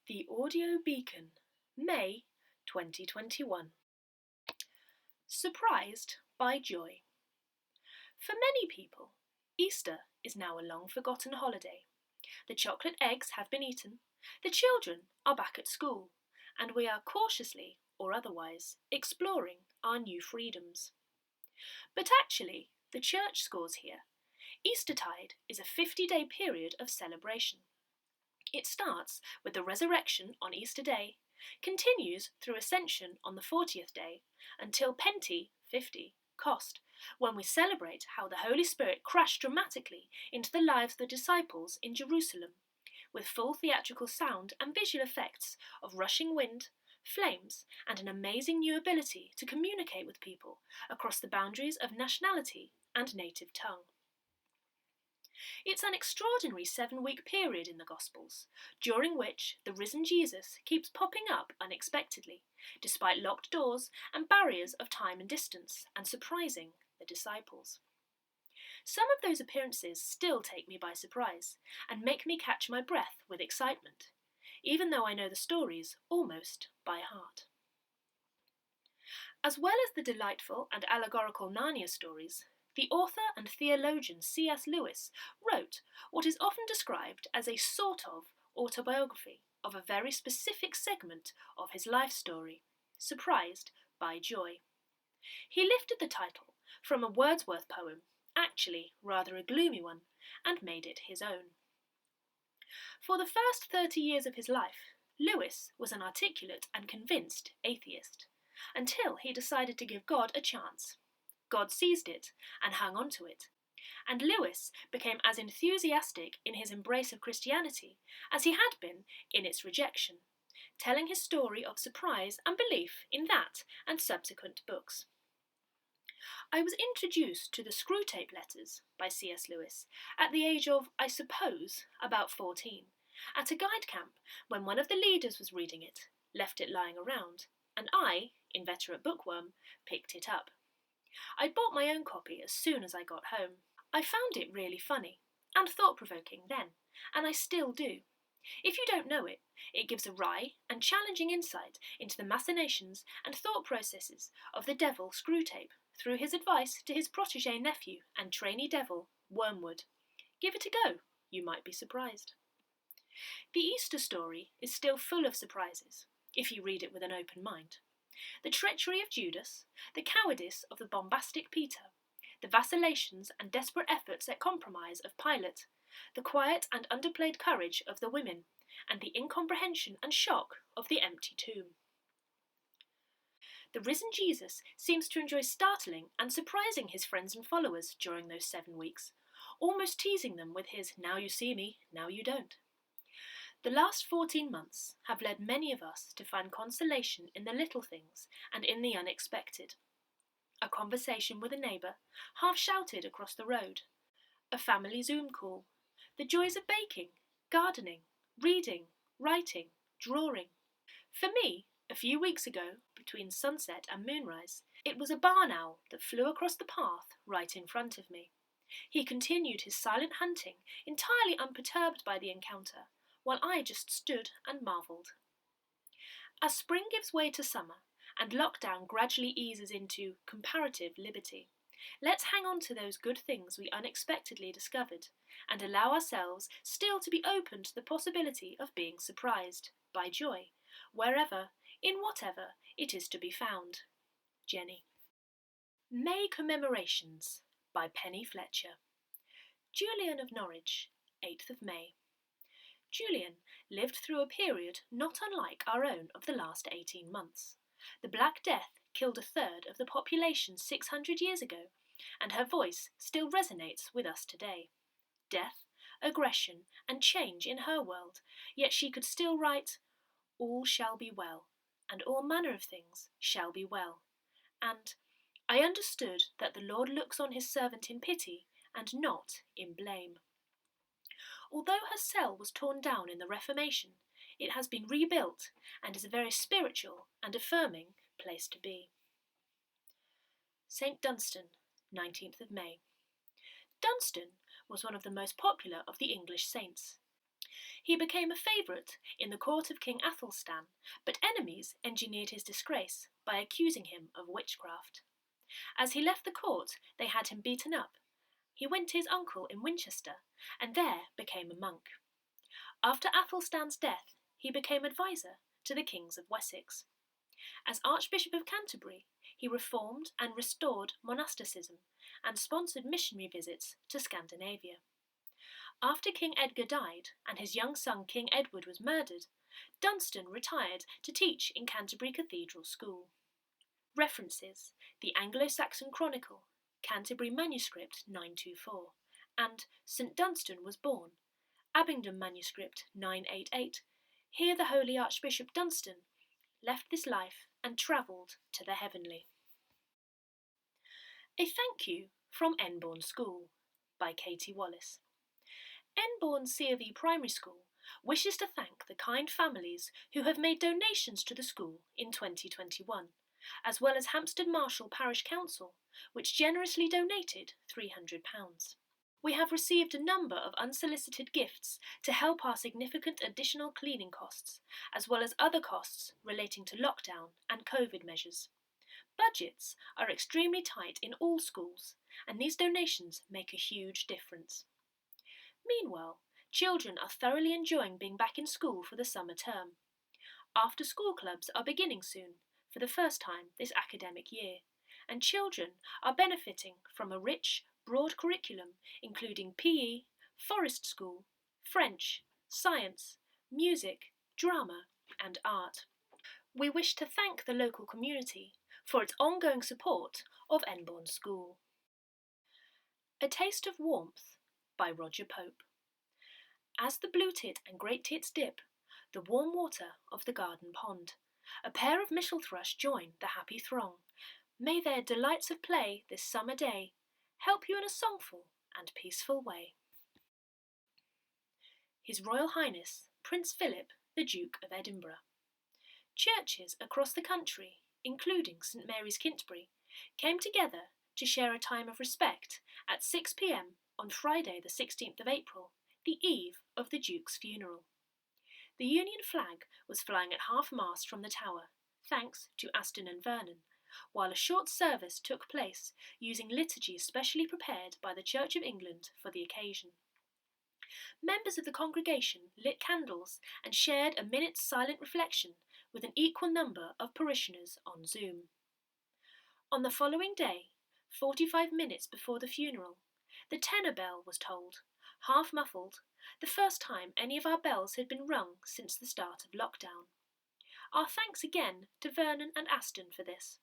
The Audio Beacon, May 2021. Surprised by joy. For many people, Easter is now a long-forgotten holiday. The chocolate eggs have been eaten, the children are back at school, and we are cautiously, or otherwise, exploring our new freedoms. But actually, the church scores here. Eastertide is a 50-day period of celebration. It starts with the resurrection on Easter Day, continues through Ascension on the 40th day, until Penti, 50, Cost, when we celebrate how the Holy Spirit crashed dramatically into the lives of the disciples in Jerusalem, with full theatrical sound and visual effects of rushing wind, flames, and an amazing new ability to communicate with people across the boundaries of nationality and native tongue. It's an extraordinary 7-week period in the Gospels, during which the risen Jesus keeps popping up unexpectedly, despite locked doors and barriers of time and distance, and surprising the disciples. Some of those appearances still take me by surprise, and make me catch my breath with excitement, even though I know the stories almost by heart. As well as the delightful and allegorical Narnia stories, the author and theologian C.S. Lewis wrote what is often described as a sort of autobiography of a very specific segment of his life story, Surprised by Joy. He lifted the title from a Wordsworth poem, actually rather a gloomy one, and made it his own. For the first 30 years of his life, Lewis was an articulate and convinced atheist, until he decided to give God a chance. God seized it and hung on to it, and Lewis became as enthusiastic in his embrace of Christianity as he had been in its rejection, telling his story of surprise and belief in that and subsequent books. I was introduced to the Screwtape Letters by C.S. Lewis at the age of, I suppose, about 14, at a guide camp when one of the leaders was reading it, left it lying around, and I, inveterate bookworm, picked it up. I bought my own copy as soon as I got home. I found it really funny and thought-provoking then, and I still do. If you don't know it, it gives a wry and challenging insight into the machinations and thought processes of the devil Screwtape through his advice to his protégé nephew and trainee devil, Wormwood. Give it a go, you might be surprised. The Easter story is still full of surprises, if you read it with an open mind. The treachery of Judas, the cowardice of the bombastic Peter, the vacillations and desperate efforts at compromise of Pilate, the quiet and underplayed courage of the women, and the incomprehension and shock of the empty tomb. The risen Jesus seems to enjoy startling and surprising his friends and followers during those 7 weeks, almost teasing them with his "now you see me, now you don't." The last 14 months have led many of us to find consolation in the little things and in the unexpected. A conversation with a neighbour, half shouted across the road, a family Zoom call, the joys of baking, gardening, reading, writing, drawing. For me, a few weeks ago, between sunset and moonrise, it was a barn owl that flew across the path right in front of me. He continued his silent hunting, entirely unperturbed by the encounter, while I just stood and marvelled. As spring gives way to summer, and lockdown gradually eases into comparative liberty, let's hang on to those good things we unexpectedly discovered, and allow ourselves still to be open to the possibility of being surprised by joy, wherever, in whatever, it is to be found. Jenny. May Commemorations by Penny Fletcher. Julian of Norwich, 8th of May. Julian lived through a period not unlike our own of the last 18 months. The Black Death killed 1/3 of the population 600 years ago, and her voice still resonates with us today. Death, aggression, and change in her world, yet she could still write, "All shall be well, and all manner of things shall be well," and "I understood that the Lord looks on his servant in pity and not in blame." Although her cell was torn down in the Reformation, it has been rebuilt and is a very spiritual and affirming place to be. St. Dunstan, 19th of May. Dunstan was one of the most popular of the English saints. He became a favourite in the court of King Athelstan, but enemies engineered his disgrace by accusing him of witchcraft. As he left the court, they had him beaten up. He went to his uncle in Winchester, and there became a monk. After Athelstan's death, he became adviser to the kings of Wessex. As Archbishop of Canterbury, he reformed and restored monasticism and sponsored missionary visits to Scandinavia. After King Edgar died and his young son King Edward was murdered, Dunstan retired to teach in Canterbury Cathedral School. References: the Anglo-Saxon Chronicle, Canterbury Manuscript 924, and St Dunstan was born, Abingdon Manuscript 988. Here the Holy Archbishop Dunstan left this life and travelled to the heavenly. A Thank You from Enbourne School by Katie Wallace. Enbourne C of E Primary School wishes to thank the kind families who have made donations to the school in 2021, as well as Hampstead Marshall Parish Council, which generously donated £300. We have received a number of unsolicited gifts to help our significant additional cleaning costs, as well as other costs relating to lockdown and COVID measures. Budgets are extremely tight in all schools, and these donations make a huge difference. Meanwhile, children are thoroughly enjoying being back in school for the summer term. After-school clubs are beginning soon, for the first time this academic year, and children are benefiting from a rich, broad curriculum including PE, forest school, French, science, music, drama and art. We wish to thank the local community for its ongoing support of Enbourne School. A Taste of Warmth by Roger Pope. As the blue tit and great tits dip, the warm water of the garden pond, a pair of mishel thrush join the happy throng. May their delights of play this summer day help you in a songful and peaceful way. His Royal Highness Prince Philip, the Duke of Edinburgh. Churches across the country, including St Mary's Kintbury, came together to share a time of respect at 6 p.m. on Friday the 16th of April, the eve of the Duke's funeral. The Union flag was flying at half-mast from the tower, thanks to Aston and Vernon, while a short service took place using liturgies specially prepared by the Church of England for the occasion. Members of the congregation lit candles and shared a minute's silent reflection with an equal number of parishioners on Zoom. On the following day, 45 minutes before the funeral, the tenor bell was tolled, half muffled, the first time any of our bells had been rung since the start of lockdown. Our thanks again to Vernon and Aston for this.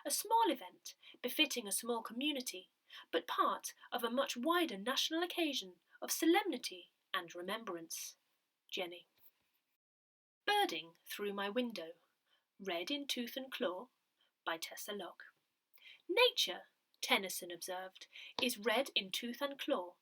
A small event, befitting a small community, but part of a much wider national occasion of solemnity and remembrance. Jenny. Birding Through My Window, read in Tooth and Claw by Tessa Locke. Nature, Tennyson observed, is read in tooth and claw,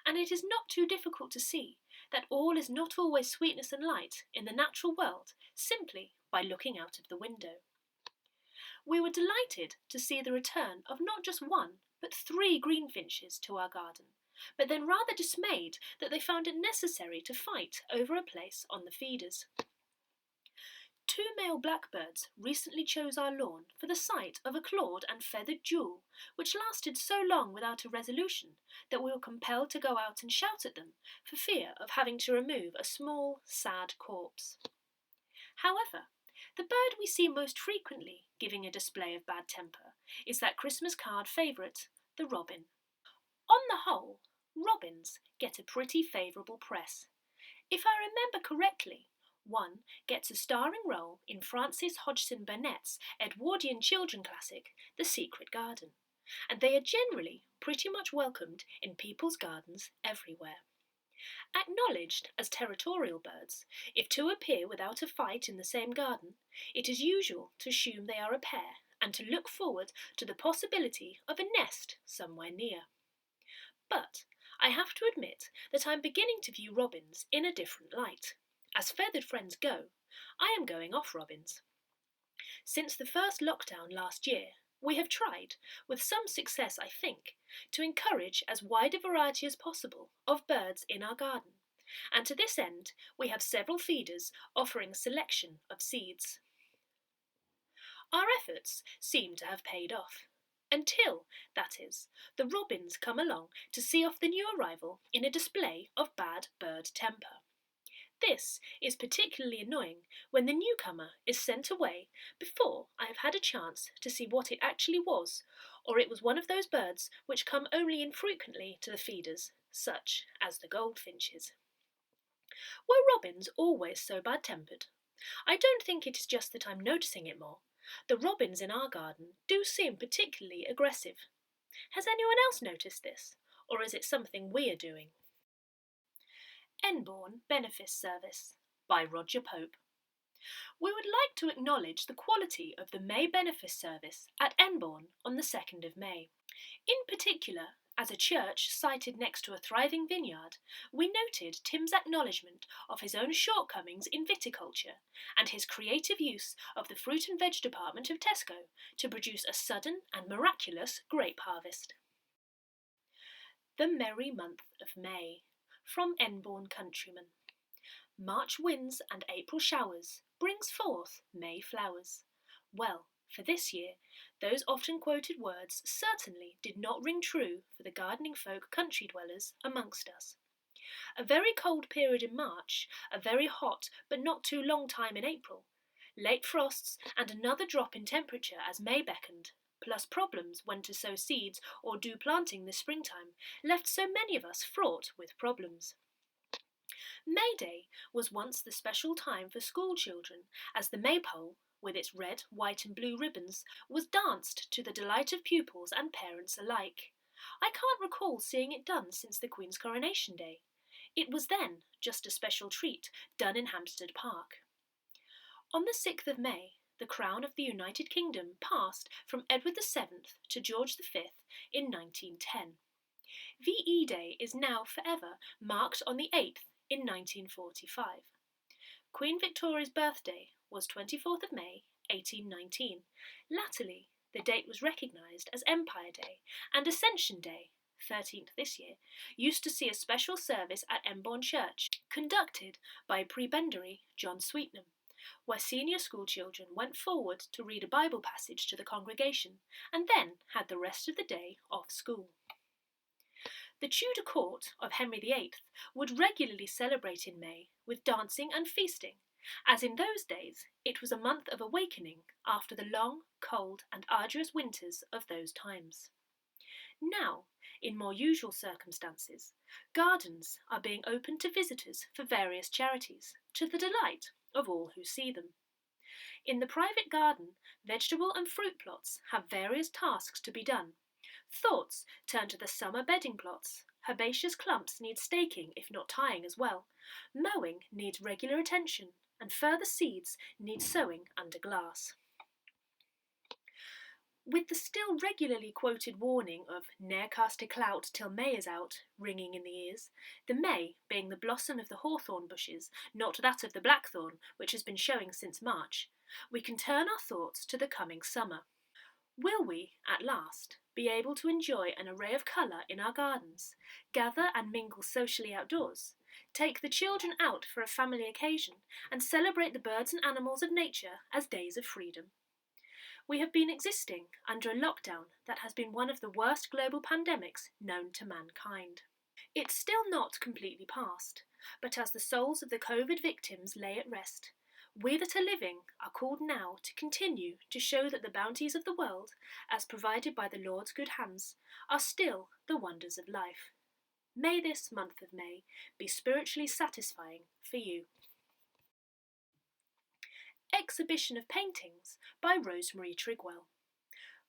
and it is not too difficult to see that all is not always sweetness and light in the natural world simply by looking out of the window. We were delighted to see the return of not just one, but 3 greenfinches to our garden, but then rather dismayed that they found it necessary to fight over a place on the feeders. 2 male blackbirds recently chose our lawn for the sight of a clawed and feathered jewel, which lasted so long without a resolution that we were compelled to go out and shout at them for fear of having to remove a small, sad corpse. However, the bird we see most frequently giving a display of bad temper is that Christmas card favourite, the robin. On the whole, robins get a pretty favourable press. If I remember correctly, one gets a starring role in Frances Hodgson Burnett's Edwardian children classic, The Secret Garden, and they are generally pretty much welcomed in people's gardens everywhere. Acknowledged as territorial birds, if 2 appear without a fight in the same garden, it is usual to assume they are a pair and to look forward to the possibility of a nest somewhere near. But I have to admit that I'm beginning to view robins in a different light. As feathered friends go, I am going off robins. Since the first lockdown last year, we have tried, with some success I think, to encourage as wide a variety as possible of birds in our garden, and to this end we have several feeders offering a selection of seeds. Our efforts seem to have paid off. Until, that is, the robins come along to see off the new arrival in a display of bad bird temper. This is particularly annoying when the newcomer is sent away before I have had a chance to see what it actually was, or it was one of those birds which come only infrequently to the feeders, such as the goldfinches. Were robins always so bad-tempered? I don't think it is just that I'm noticing it more. The robins in our garden do seem particularly aggressive. Has anyone else noticed this, or is it something we're doing? Enbourne Benefice Service by Roger Pope. We would like to acknowledge the quality of the May Benefice Service at Enbourne on the 2nd of May. In particular, as a church sited next to a thriving vineyard, we noted Tim's acknowledgement of his own shortcomings in viticulture and his creative use of the fruit and veg department of Tesco to produce a sudden and miraculous grape harvest. The Merry Month of May, from Enbourne Countryman. March winds and April showers brings forth May flowers. Well, for this year, those often quoted words certainly did not ring true for the gardening folk country dwellers amongst us. A very cold period in March, a very hot but not too long time in April, late frosts and another drop in temperature as May beckoned, plus problems when to sow seeds or do planting this springtime, left so many of us fraught with problems. May Day was once the special time for school children, as the maypole, with its red, white and blue ribbons, was danced to the delight of pupils and parents alike. I can't recall seeing it done since the Queen's coronation day. It was then just a special treat done in Hampstead Park. On the 6th of May, the crown of the United Kingdom passed from Edward VII to George V in 1910. VE Day is now forever marked on the 8th in 1945. Queen Victoria's birthday was 24th of May, 1819. Latterly, the date was recognised as Empire Day, and Ascension Day, 13th this year, used to see a special service at Enbourne Church, conducted by prebendary John Sweetnam, where senior school children went forward to read a Bible passage to the congregation, and then had the rest of the day off school. The Tudor court of Henry VIII would regularly celebrate in May with dancing and feasting, as in those days it was a month of awakening after the long, cold and arduous winters of those times. Now, in more usual circumstances, gardens are being opened to visitors for various charities, to the delight of all who see them. In the private garden, vegetable and fruit plots have various tasks to be done. Thoughts turn to the summer bedding plots. Herbaceous clumps need staking, if not tying as well. Mowing needs regular attention, and further seeds need sowing under glass. With the still regularly quoted warning of "ne'er cast a clout till May is out" ringing in the ears, the May being the blossom of the hawthorn bushes, not that of the blackthorn, which has been showing since March, we can turn our thoughts to the coming summer. Will we, at last, be able to enjoy an array of colour in our gardens, gather and mingle socially outdoors, take the children out for a family occasion, and celebrate the birds and animals of nature as days of freedom? We have been existing under a lockdown that has been one of the worst global pandemics known to mankind. It's still not completely past, but as the souls of the COVID victims lay at rest, we that are living are called now to continue to show that the bounties of the world, as provided by the Lord's good hands, are still the wonders of life. May this month of May be spiritually satisfying for you. Exhibition of Paintings by Rosemary Trigwell.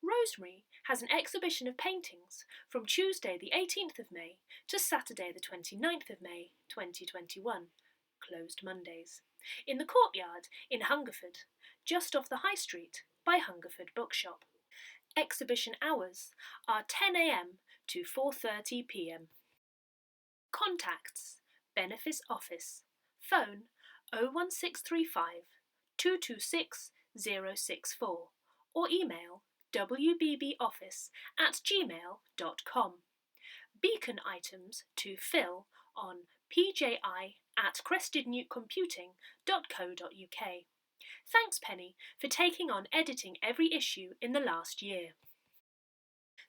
Rosemary has an exhibition of paintings from Tuesday the 18th of May to Saturday the 29th of May 2021, closed Mondays, in the courtyard in Hungerford, just off the High Street by Hungerford Bookshop. Exhibition hours are 10 a.m. to 4:30 p.m. Contacts: Benefice Office, phone 01635 226 064, or email wbboffice@gmail.com. Beacon items to fill on pji@crestednewtcomputing.co.uk. Thanks, Penny, for taking on editing every issue in the last year.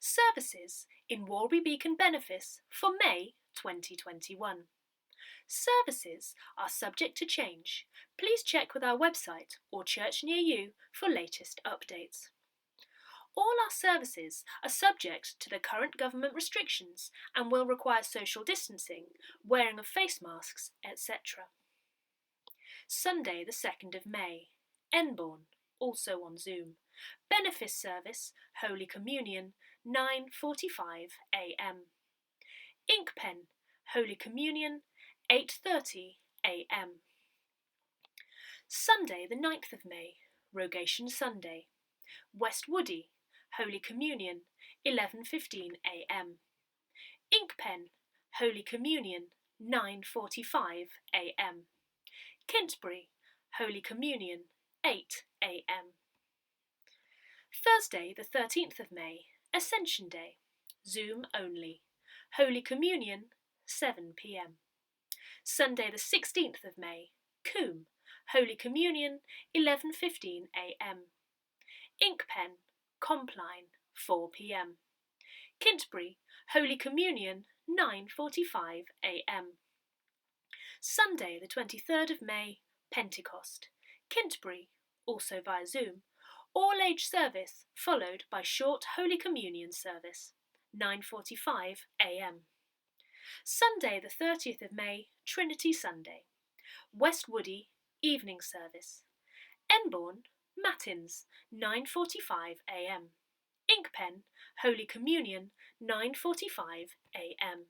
Services in Walbury Beacon Benefice for May 2021. Services are subject to change. Please check with our website or church near you for latest updates. All our services are subject to the current government restrictions and will require social distancing, wearing of face masks, etc. Sunday the 2nd of May, Enbourne, also on Zoom. Benefice service, Holy Communion, 9:45 a.m. Inkpen, Holy Communion, 8:30 a.m. Sunday the 9th of May, Rogation Sunday. West Woody, Holy Communion, 11:15 a.m. Inkpen, Holy Communion, 9:45 a.m. Kintbury, Holy Communion, 8 a.m. Thursday the 13th of May, Ascension Day, Zoom only. Holy Communion, 7 p.m. Sunday the 16th of May, Coombe, Holy Communion, 11:15 a.m. Inkpen, Compline, 4 p.m. Kintbury, Holy Communion, 9:45 a.m. Sunday the 23rd of May, Pentecost, Kintbury, also via Zoom, all-age service followed by short Holy Communion service, 9:45 a.m. Sunday the 30th of May, Trinity Sunday, West Woody, evening service. Enbourne, Matins, 9:45 a.m. Inkpen, Holy Communion, 9:45 a.m.